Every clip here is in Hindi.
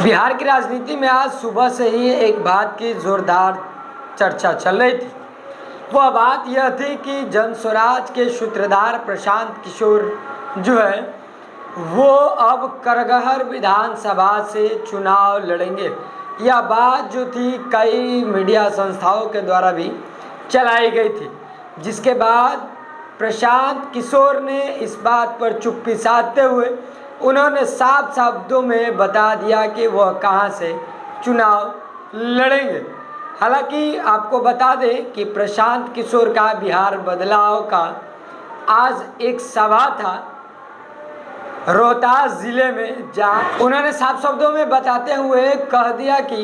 बिहार की राजनीति में आज सुबह से ही एक बात की जोरदार चर्चा चल रही थी। वह बात यह थी कि जन स्वराज के सूत्रधार प्रशांत किशोर जो है वो अब करगहर विधानसभा से चुनाव लड़ेंगे। यह बात जो थी कई मीडिया संस्थाओं के द्वारा भी चलाई गई थी, जिसके बाद प्रशांत किशोर ने इस बात पर चुप्पी साधते हुए उन्होंने साफ शब्दों में बता दिया कि वह कहां से चुनाव लड़ेंगे। हालांकि आपको बता दें कि प्रशांत किशोर का बिहार बदलाव का आज एक सभा था रोहतास जिले में, जहां उन्होंने साफ शब्दों में बताते हुए कह दिया कि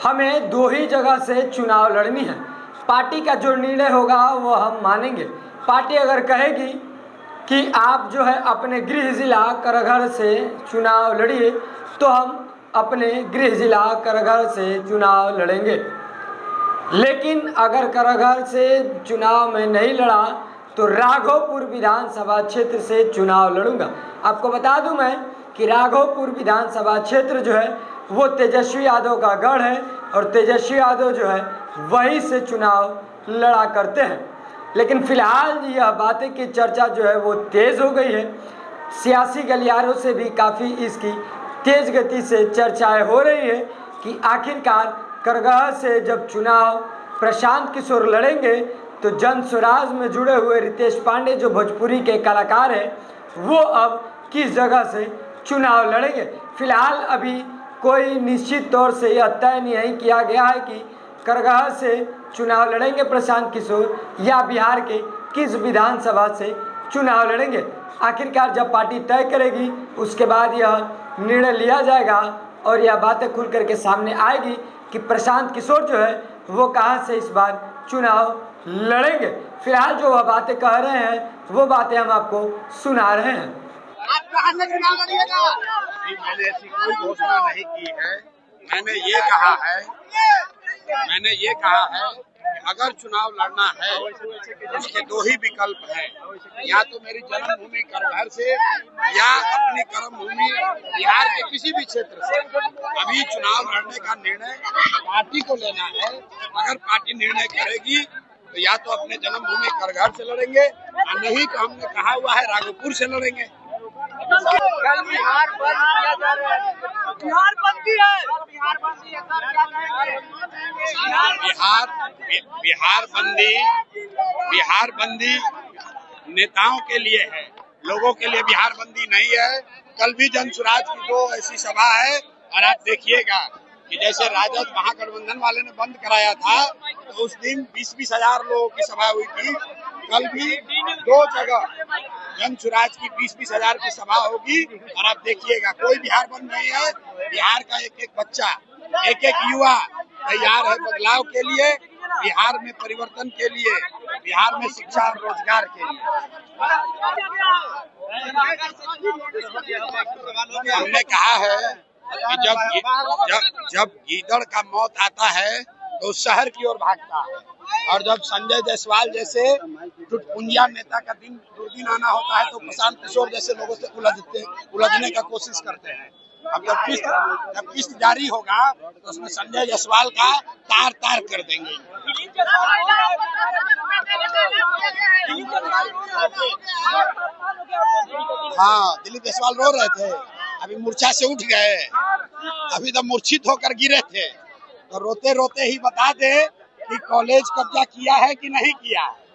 हमें दो ही जगह से चुनाव लड़नी है। पार्टी का जो निर्णय होगा वो हम मानेंगे। पार्टी अगर कहेगी कि आप जो है अपने गृह जिला करगहर से चुनाव लड़िए, तो हम अपने गृह जिला करगहर से चुनाव लड़ेंगे। लेकिन अगर करगहर से चुनाव में नहीं लड़ा तो राघोपुर विधानसभा क्षेत्र से चुनाव लड़ूंगा। आपको बता दूं मैं कि राघोपुर विधानसभा क्षेत्र जो है वो तेजस्वी यादव का गढ़ है और तेजस्वी यादव जो है वहीं से चुनाव लड़ा करते हैं। लेकिन फिलहाल यह बातें की चर्चा जो है वो तेज़ हो गई है। सियासी गलियारों से भी काफ़ी इसकी तेज़ गति से चर्चाएं हो रही है कि आखिरकार करगहर से जब चुनाव प्रशांत किशोर लड़ेंगे तो जन स्वराज में जुड़े हुए रितेश पांडे जो भोजपुरी के कलाकार हैं वो अब किस जगह से चुनाव लड़ेंगे। फिलहाल अभी कोई निश्चित तौर से यह तय नहीं किया गया है कि करगहर से चुनाव लड़ेंगे प्रशांत किशोर या बिहार के किस विधानसभा से चुनाव लड़ेंगे। आखिरकार जब पार्टी तय करेगी उसके बाद यह निर्णय लिया जाएगा और यह बातें खुल करके सामने आएगी कि प्रशांत किशोर जो है वो कहां से इस बार चुनाव लड़ेंगे। फिलहाल जो वह बातें कह रहे हैं वो बातें हम आपको सुना रहे हैं। आप कहां से चुनाव लड़िएगा? मैंने ऐसी कोई घोषणा नहीं की है। मैंने ये कहा है कि अगर चुनाव लड़ना है उसके दो ही विकल्प हैं, या तो मेरी जन्मभूमि करगहर से या अपनी कर्मभूमि बिहार के किसी भी क्षेत्र से। अभी चुनाव लड़ने का निर्णय पार्टी को लेना है। अगर पार्टी निर्णय करेगी तो या तो अपने जन्मभूमि करगहर से लड़ेंगे और नहीं तो हमने कहा हुआ है राघोपुर से लड़ेंगे। कल बिहार बंद किया जा रहा है। बिहार बंदी है। बिहार बंदी नेताओं के लिए है, लोगों के लिए बिहार बंदी नहीं है। कल भी जन स्वराज की दो ऐसी सभा है और आप देखिएगा कि जैसे राजद महागठबंधन वाले ने बंद कराया था तो उस दिन 20-20 हजार लोगों की सभा हुई थी। कल भी दो जगह जन स्वराज की 20-20 हजार की सभा होगी और आप देखिएगा कोई बिहार बंद नहीं है। बिहार का एक एक बच्चा, एक एक युवा तैयार है बदलाव के लिए, बिहार में परिवर्तन के लिए, बिहार में शिक्षा और रोजगार के लिए। हमने कहा है कि जब गीदड़ का मौत आता है तो शहर की ओर भागता है, और जब संजय जायसवाल जैसे टुटपुंजिया नेता का दुर्दिन आना होता है तो प्रशांत किशोर जैसे लोगों से उलझने का कोशिश करते हैं। अब जब किस्त जारी होगा तो उसमें संजय जायसवाल का तार तार कर देंगे। हाँ, दिलीप जायसवाल रो रहे थे, अभी मूर्छा से उठ गए। अभी तो मूर्छित होकर गिरे थे, तो रोते रोते ही बता दे कि कॉलेज कब्जा किया है कि नहीं किया है।